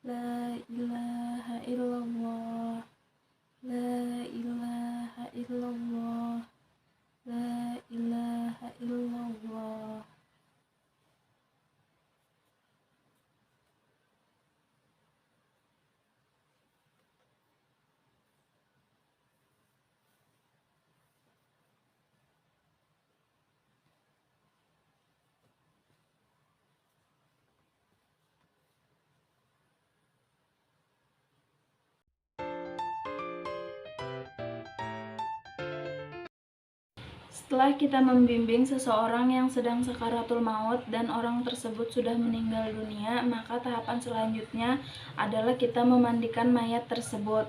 La ilaha illallah. La ilaha illallah. La ilaha illallah. Setelah kita membimbing seseorang yang sedang sakaratul maut dan orang tersebut sudah meninggal dunia, maka tahapan selanjutnya adalah kita memandikan mayat tersebut.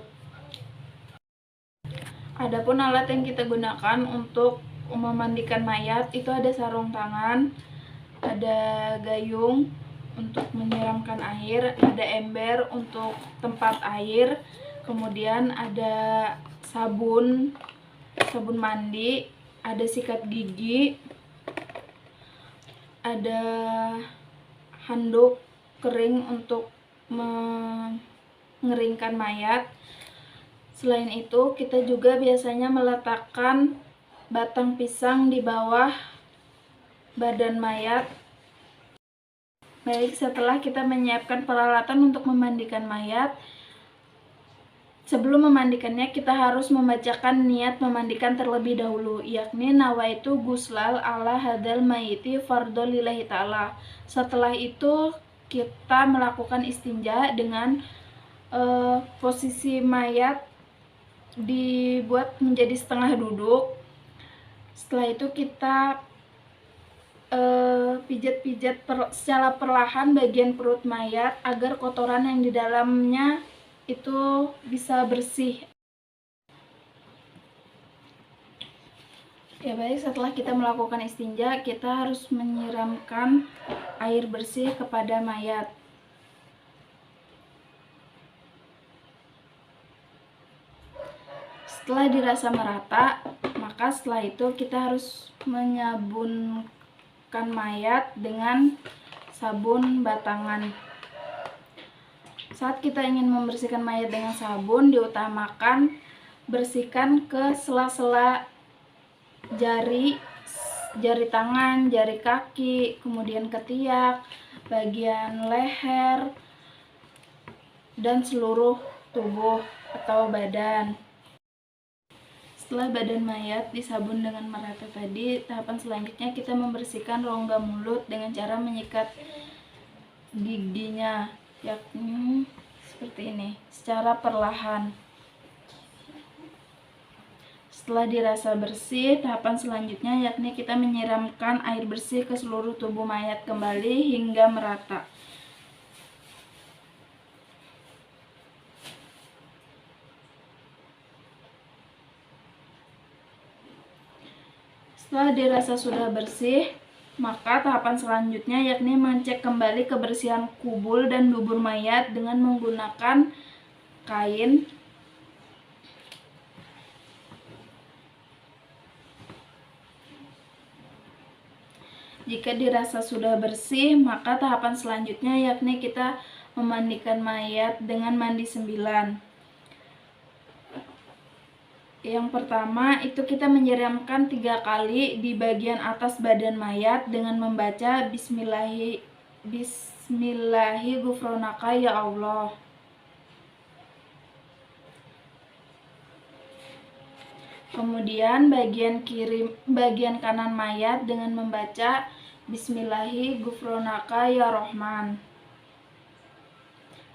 Adapun alat yang kita gunakan untuk memandikan mayat itu ada sarung tangan, ada gayung untuk menyiramkan air, ada ember untuk tempat air, kemudian ada sabun mandi, ada sikat gigi, ada handuk kering untuk mengeringkan mayat. Selain itu, kita juga biasanya meletakkan batang pisang di bawah badan mayat. Baik, setelah kita menyiapkan peralatan untuk memandikan mayat, sebelum memandikannya kita harus membacakan niat memandikan terlebih dahulu, yakni nawaitu guslal ala hadal mayiti fardhu lillahi ta'ala. Setelah itu kita melakukan istinja dengan posisi mayat dibuat menjadi setengah duduk. Setelah itu kita pijat-pijat secara perlahan bagian perut mayat agar kotoran yang di dalamnya itu bisa bersih. Ya baik, setelah kita melakukan istinja, kita harus menyiramkan air bersih kepada mayat. Setelah dirasa merata, maka setelah itu kita harus menyabunkan mayat dengan sabun batangan. Saat kita ingin membersihkan mayat dengan sabun, diutamakan bersihkan ke sela-sela jari tangan, jari kaki, kemudian ketiak, bagian leher, dan seluruh tubuh atau badan. Setelah badan mayat disabun dengan merata tadi, tahapan selanjutnya kita membersihkan rongga mulut dengan cara menyikat giginya, yakni seperti ini, secara perlahan. Setelah dirasa bersih, tahapan selanjutnya yakni kita menyiramkan air bersih ke seluruh tubuh mayat kembali hingga merata. Setelah dirasa sudah bersih, maka tahapan selanjutnya yakni mengecek kembali kebersihan kubul dan dubur mayat dengan menggunakan kain. Jika dirasa sudah bersih, maka tahapan selanjutnya yakni kita memandikan mayat dengan mandi 9. Yang pertama itu kita menyiramkan 3 kali di bagian atas badan mayat dengan membaca Bismillahi ghufronaka ya Allah. Kemudian bagian kanan mayat dengan membaca Bismillahi ghufronaka ya Rahman.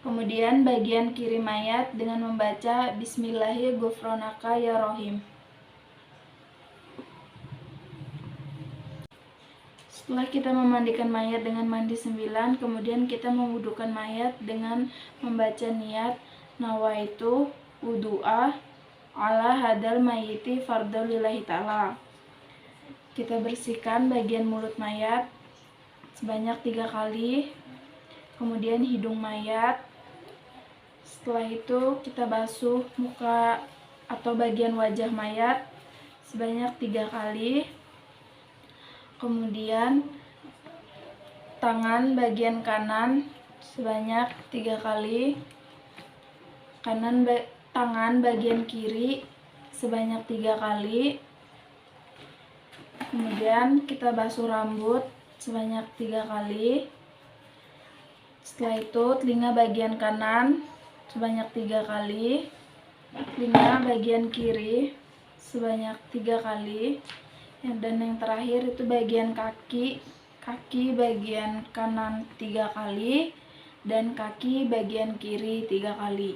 Kemudian bagian kiri mayat dengan membaca Bismillahi ghufronaka ya Rahim. Setelah kita memandikan mayat dengan mandi 9, kemudian kita mewudukan mayat dengan membaca niat nawaitu wudu'a ala hadal mayiti fardhu lillahi ta'ala. Kita bersihkan bagian mulut mayat sebanyak 3 kali, kemudian hidung mayat. Setelah itu kita basuh muka atau bagian wajah mayat sebanyak 3 kali. Kemudian tangan bagian kanan sebanyak 3 kali, tangan bagian kiri sebanyak 3 kali, kemudian kita basuh rambut sebanyak 3 kali. Setelah itu telinga bagian kanan sebanyak 3 kali, telinga bagian kiri sebanyak 3 kali, dan yang terakhir itu bagian kaki bagian kanan 3 kali dan kaki bagian kiri 3 kali.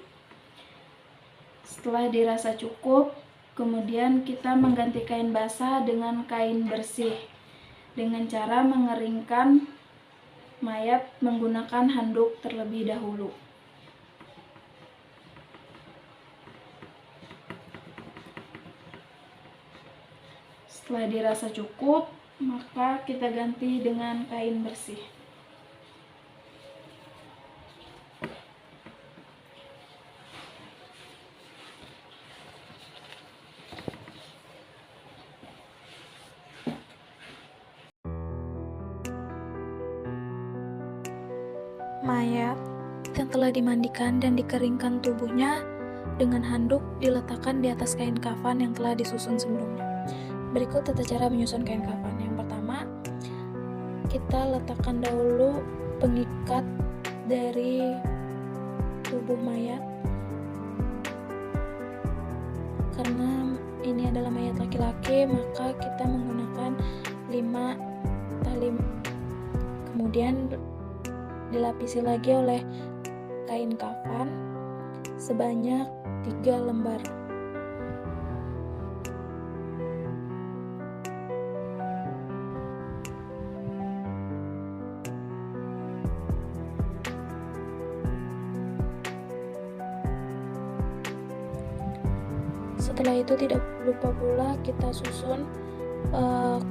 Setelah dirasa cukup, kemudian kita mengganti kain basah dengan kain bersih dengan cara mengeringkan mayat menggunakan handuk terlebih dahulu. Setelah dirasa cukup, maka kita ganti dengan kain bersih. Mayat yang telah dimandikan dan dikeringkan tubuhnya dengan handuk diletakkan di atas kain kafan yang telah disusun sebelumnya. Berikut tata cara menyusun kain kafan. Yang pertama, kita letakkan dahulu pengikat dari tubuh mayat. Karena ini adalah mayat laki-laki, maka kita menggunakan 5 tali. Kemudian dilapisi lagi oleh kain kafan sebanyak 3 lembar. Setelah itu tidak lupa pula kita susun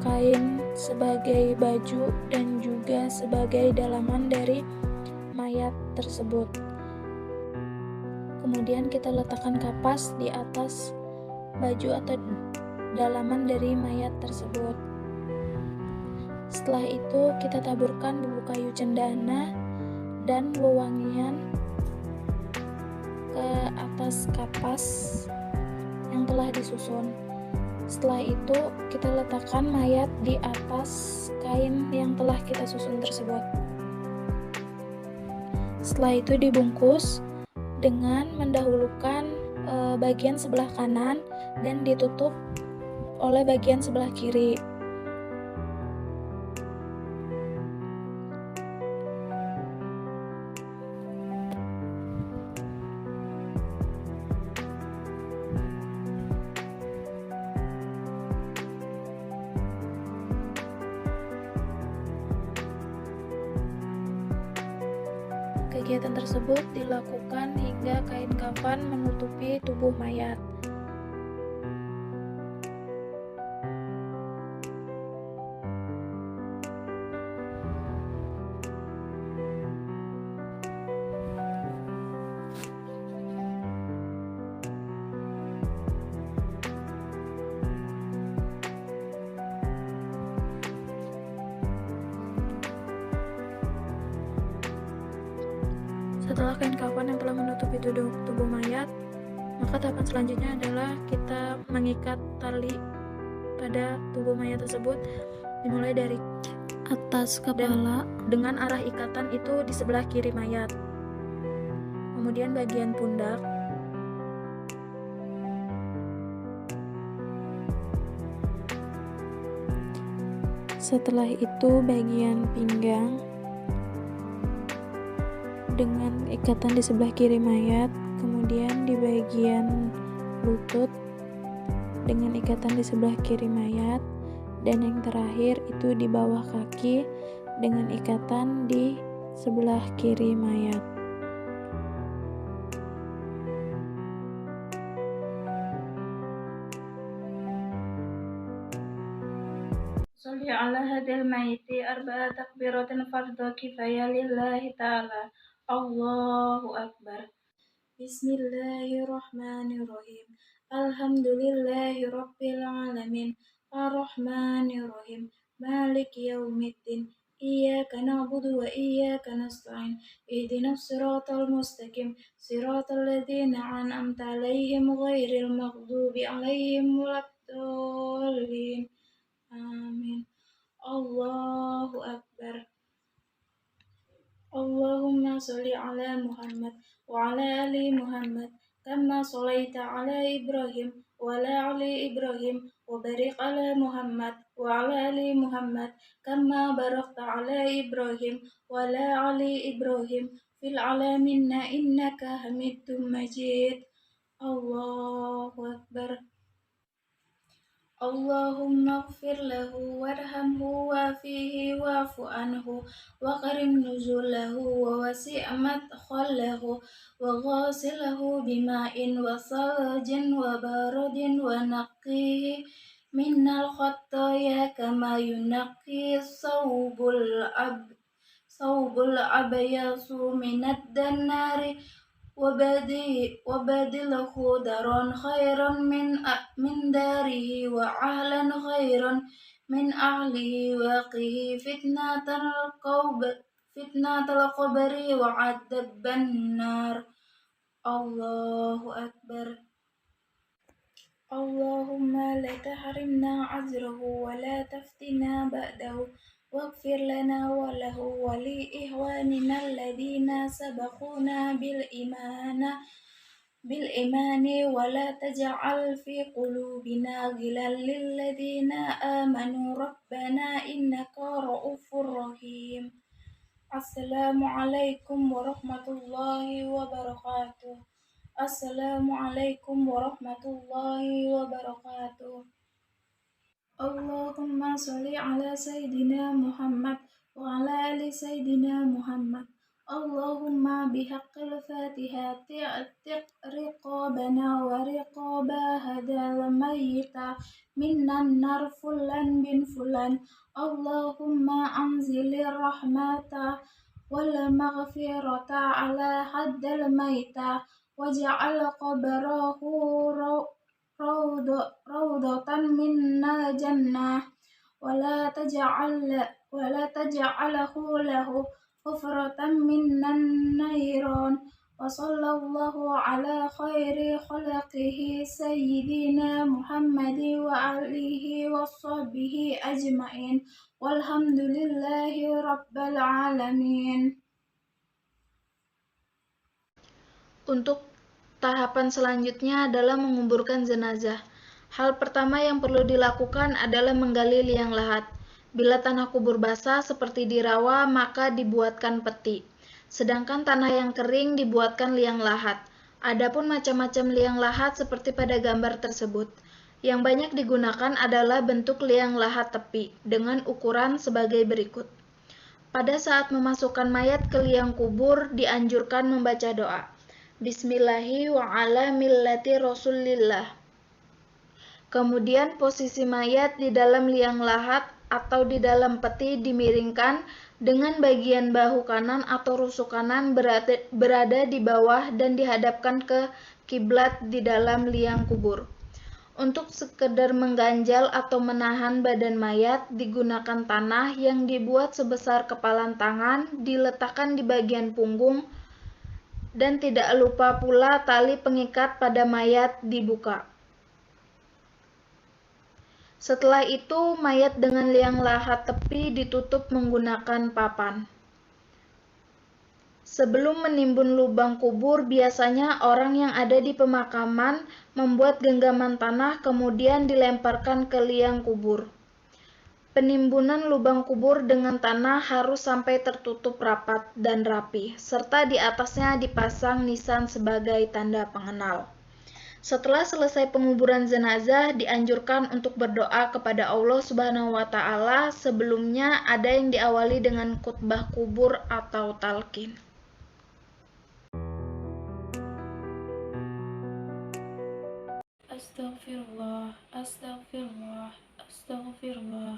kain sebagai baju dan juga sebagai dalaman dari mayat tersebut. Kemudian kita letakkan kapas di atas baju atau dalaman dari mayat tersebut. Setelah itu kita taburkan bubuk kayu cendana dan wewangian ke atas kapas yang telah disusun. Setelah itu kita letakkan mayat di atas kain yang telah kita susun tersebut. Setelah itu dibungkus dengan mendahulukan bagian sebelah kanan dan ditutup oleh bagian sebelah kiri. Kegiatan tersebut dilakukan hingga kain kafan menutupi tubuh mayat. Setelah kain kafan yang telah menutupi tubuh mayat, maka tahapan selanjutnya adalah kita mengikat tali pada tubuh mayat tersebut, dimulai dari atas kepala dengan arah ikatan itu di sebelah kiri mayat. Kemudian bagian pundak, setelah itu bagian pinggang dengan ikatan di sebelah kiri mayat, kemudian di bagian lutut dengan ikatan di sebelah kiri mayat, dan yang terakhir itu di bawah kaki dengan ikatan di sebelah kiri mayat. Sholli ala hadil mayyiti arba'a takbiratin fardhu kifayah lillahi ta'ala. Allahu Akbar. Bismillahirrahmanirrahim. Alhamdulillahi rabbil alamin. Ar-Rahmanirrahim. Maliki yaumiddin. إياك نعبد وإياك نستعين اهدنا الصراط المستقيم صراط الذين أنعمت عليهم غير المغضوب عليهم ولا الضالين آمين الله أكبر اللهم صل على محمد وعلى آل محمد كما صليت على إبراهيم وعلى آل إبراهيم وبارك على محمد وعلى آل محمد كما باركت على إبراهيم وعلى آل إبراهيم في العالمين إنك حميد مجيد الله أكبر اللهم اغفر له وارحمه وعافيه واعف عنه وكرم نزله ووسع مدخله وغاسله بماء وثلج وبرد ونقيه من الخطايا كما ينقي ثوب الأبيض من الدنار وبدله دارا خيرا من داره وأهلا خيرا من أهله وقه فتنة القبر وعذاب النار الله أكبر اللهم لا تحرمنا أجره ولا تفتنا بعده واغفر لنا وله ولإخواننا الذين سبقونا بالإيمان ولا تجعل في قلوبنا غلا للذين آمنوا ربنا إنك رؤوف رحيم السلام عليكم ورحمة الله وبركاته السلام عليكم ورحمة الله وبركاته اللهم صل على سيدنا محمد وعلى آل سيدنا محمد اللهم بحق الفاتحة اعتق رقابنا ورقاب هذا الميت من النار فلان بن فلان اللهم أنزل الرحمة والمغفرة على حد الميت واجعل قبره روضة من الجنة ولا تجعله له حفرة من النيران وصلى الله على خير خلقه سيدنا محمد وآله وصحبه أجمعين والحمد لله رب العالمين. Untuk tahapan selanjutnya adalah menguburkan jenazah. Hal pertama yang perlu dilakukan adalah menggali liang lahat. Bila tanah kubur basah seperti di rawa, maka dibuatkan peti. Sedangkan tanah yang kering dibuatkan liang lahat. Adapun macam-macam liang lahat seperti pada gambar tersebut. Yang banyak digunakan adalah bentuk liang lahat tepi dengan ukuran sebagai berikut. Pada saat memasukkan mayat ke liang kubur, dianjurkan membaca doa. Bismillahi wa ala millati Rasulillah. Kemudian posisi mayat di dalam liang lahat atau di dalam peti dimiringkan dengan bagian bahu kanan atau rusuk kanan berada di bawah dan dihadapkan ke kiblat di dalam liang kubur. Untuk sekedar mengganjal atau menahan badan mayat, digunakan tanah yang dibuat sebesar kepalan tangan, diletakkan di bagian punggung, dan tidak lupa pula tali pengikat pada mayat dibuka. Setelah itu, mayat dengan liang lahat tepi ditutup menggunakan papan. Sebelum menimbun lubang kubur, biasanya orang yang ada di pemakaman membuat genggaman tanah kemudian dilemparkan ke liang kubur. Penimbunan lubang kubur dengan tanah harus sampai tertutup rapat dan rapi, serta di atasnya dipasang nisan sebagai tanda pengenal. Setelah selesai penguburan jenazah, dianjurkan untuk berdoa kepada Allah Subhanahu wa Ta'ala. Sebelumnya ada yang diawali dengan khutbah kubur atau talqin. Astaghfirullah, astaghfirullah, astaghfirullah,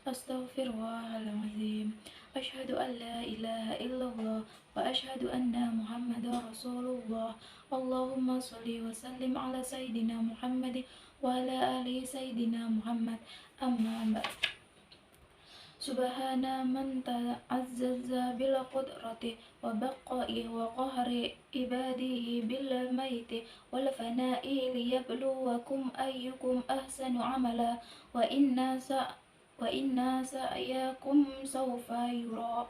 astaghfirullahaladzim. Asyhadu an la ilaha illallah wa asyhadu anna Muhammadar Rasulullah. Allahumma sholli wa sallim ala sayyidina Muhammad wa ala ali sayyidina Muhammad. Amma ba'd. Subhana man ta'azzaza bil qudrati wa baqa'i wa qahri ibadihi bil maiti wal fana'i liyabluwakum ayyukum ahsanu amala wa inna sa'yakum sawfa yura.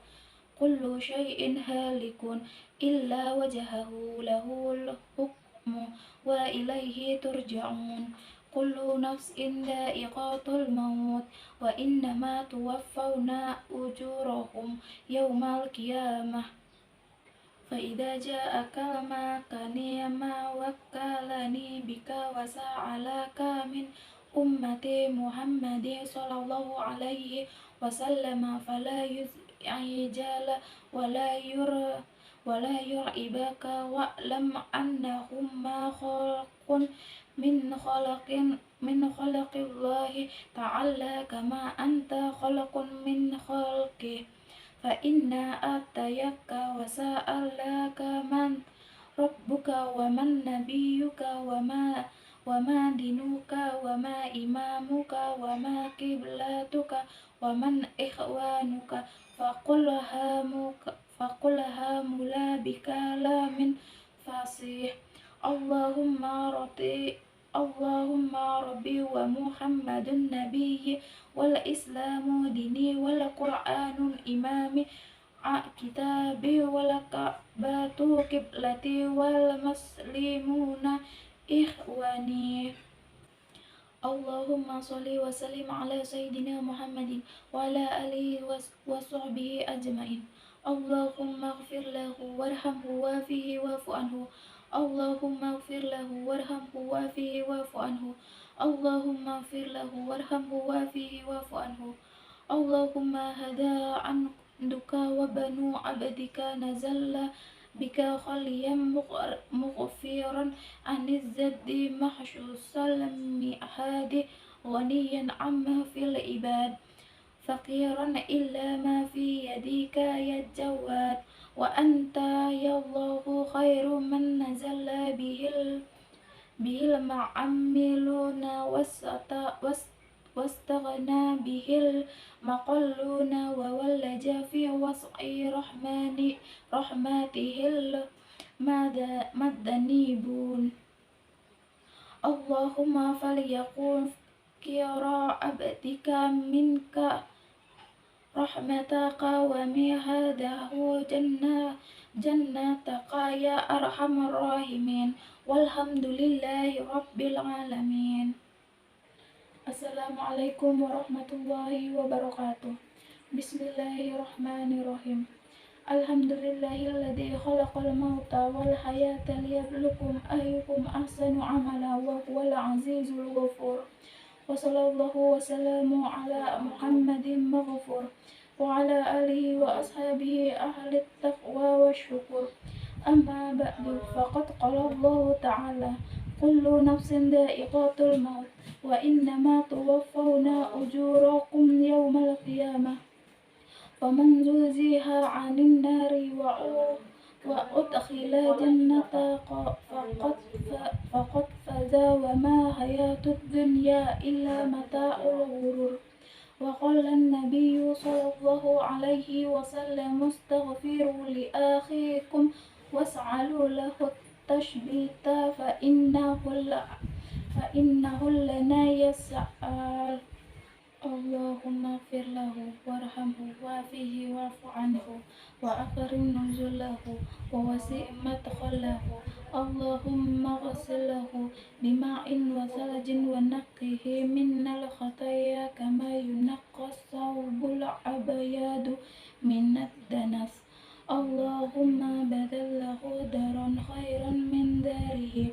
Kullu syai'in halikun illa wajhahu lahul hukmu wa ilaihi turja'un. Kullu nafsin dha'iqatul maut wa innama tuwaffawna ujurahum yawmal qiyamah. فإذا جاءك ما كان ما وكلني بك وسألك من أمة محمد صلى الله عليه وسلم فلا يزعجل ولا يرعبك واعلم أنهم ما خلق من خلق الله تعالى كما أنت خلق من خلقه. فإنا أتيك وسألك من ربك ومن نبيك وما دينك وما إمامك وما قبلتك ومن إخوانك فقلها ملا بكلام فصيح. اللهم ربي ومحمد النبي والإسلام ديني والقرآن إمامي كتابي والكعبة قبلتي والمسلمون إخواني. اللهم صل وسلم على سيدنا محمد وعلى آله وصحبه أجمعين. اللهم اغفر له وارحمه وعافه واعف عنه. اللهم اغفر له وارحمه وعافه واعف عنه. اللهم اغفر له وارحمه وعافه واعف عنه. اللهم هدى عبدك وبنو عبدك نزل بك خليا مغفرا عن الزد محشوصا هادي غنيا عما في العباد فقيرا إلا ما في يديك يا الجواد. وأنت يا الله خير من نزل به المعملون واستغنى به المقلون وولج في وسع رحمته المذنبون. اللهم فليكن كرا عبدك منك رحمتك ومهاده جنتك يا أرحم الراحمين. والحمد لله رب العالمين. Assalamualaikum warahmatullahi wabarakatuh. Bismillahirrahmanirrahim. Alhamdulillahilladzi khalaqal mauta wal hayata liyabluwakum ayyukum ahsanu amala wa huwal azizul ghafur. Wa sallallahu wa sallamu ala Muhammadin maghfur wa ala alihi wa ashabihi ahli taqwa wa syukur. Amma ba'du, faqad qala Allah ta'ala kullu nafsin dha'iqatul maut wa innama tuwaffawna ujurakum yawmal qiyamah. Faman zuziha 'anil nari wa udkhila jannata faqad faza wa ma hayatud dunya illa mata'ul ghurur. Wa qala an-nabiyyu sallallahu alaihi wasallam astaghfiru li akhikum was'alu lahu at-tashbita fa innahu lana yas'al. Allahumma fir lahu warhamhu wa'afihi wa'fu anhu wa akrim nuzulahu wa wasi' madkhalahu. Allahumma ghsilhu bima'in wa thalajin wa naqqihi minnal khataaya kama yunaqqas thawbul abyadu minad danas. Allahumma badal lahu daran khairan min darihi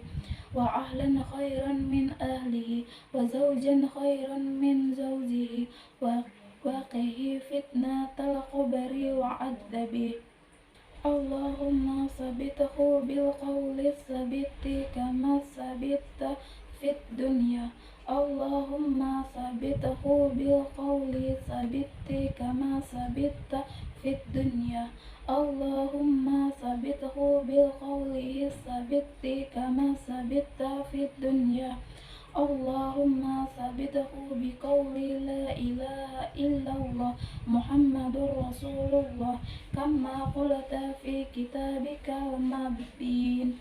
wa ahlan khairan min ahlihi wa zawjan khairan min zawjihi wa qihi fitnatal qabri wa adzabi. Allahumma sabithu bil qawli sabiti kama sabita fit dunya. Allahumma sabithu bil qawli sabiti kama sabita fit dunya. Allahumma sabithu bil qawli sabiti kama sabita fit dunya. اللهم ثبته بقول لا إله إلا الله محمد رسول الله كما قلت في كتابك المبين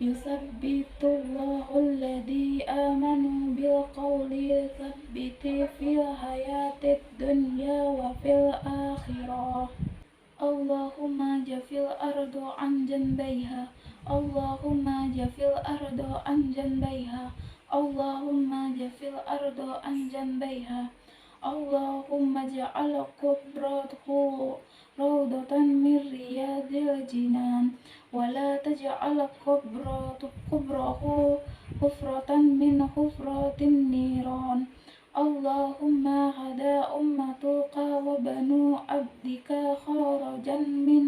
يثبت الله الذين آمنوا بالقول الثابت في الحياة الدنيا وفي الآخرة اللهم اجعل الأرض عن جنبيها اللهم اجعل الأرض عن جنبيها اللهم اجعل الأرض عن جنبيها اللهم اجعل قبره روضة من رياض الجنان ولا تجعل قبره حفرة من حفرات النيران اللهم هدى أمتك وبنو عبدك خرجا من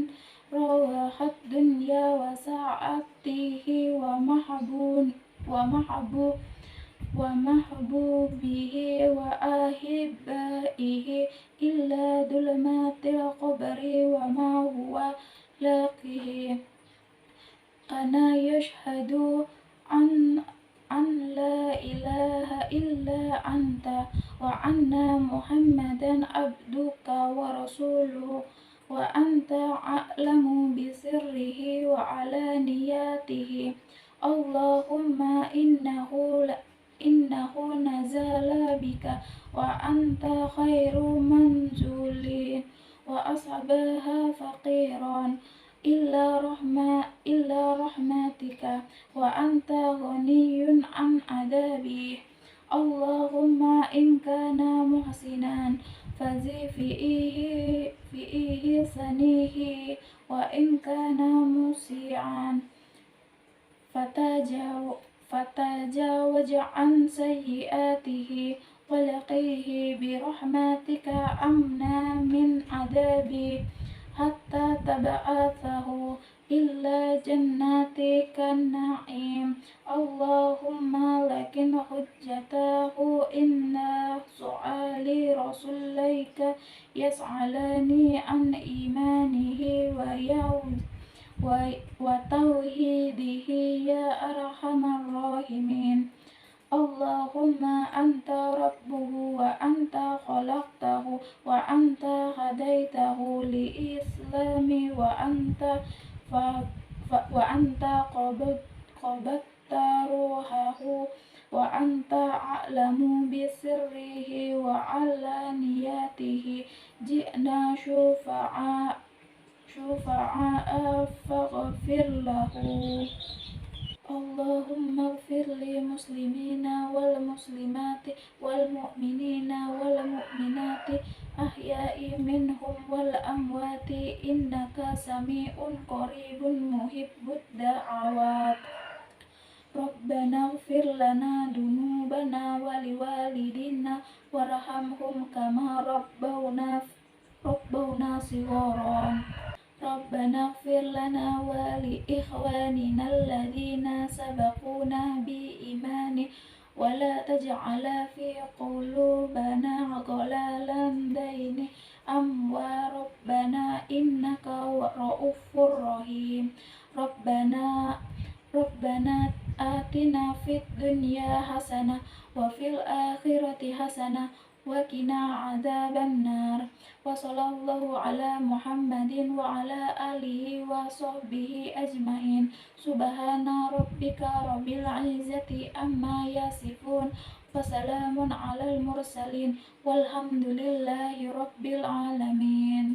روح الدنيا وسعته ومحبوبه وأحبائه إلا ظلمات القبر وما هو لاقيه كان يشهد أن لا إله إلا أنت وأن محمدا عبدك ورسوله وأنت أعلم بسره وعلانياته اللهم إنه نزل بك وأنت خير منزول وأصحابها فقيران إلا رحمتك وأنت غني عن عذابه اللهم إن كان محسنا فزد في إحسانه وإن كان مسيئا فتجاوز عن سيئاته ولقيه برحمتك أمنا من عذابه حتى تبعثه إلا جناتك النعيم اللهم لكن حجته إن سؤال رسولك يسألني عن إيمانه وتوحيده يا أرحم الراحمين اللهم أنت ربه وأنت خلقته وأنت هديته للإسلام وأنت قبضت روحه وأنت أعلم بسره وعلانياته جئنا شفعاء فاغفر له اللهم اغفر للمسلمين والمسلمات والمؤمنين والمؤمنات أحياء منهم والأموات إنك سميع قريب محب الدعوات ربنا اغفر لنا ذنوبنا ولوالدينا وارحمهم كما ربونا صغارا ربنا اغفر لنا ولإخواننا الذين سبقونا بإيمان ولا تجعل في قلوبنا غلالا دين ربنا إنك رؤوف رحيم ربنا آتنا في الدنيا حسنة وفي الآخرة حسنة وقنا عذاب النار وصلى الله على محمد وعلى آله وصحبه أجمعين سبحان ربك رب العزة عما يصفون وسلام على المرسلين والحمد لله رب العالمين.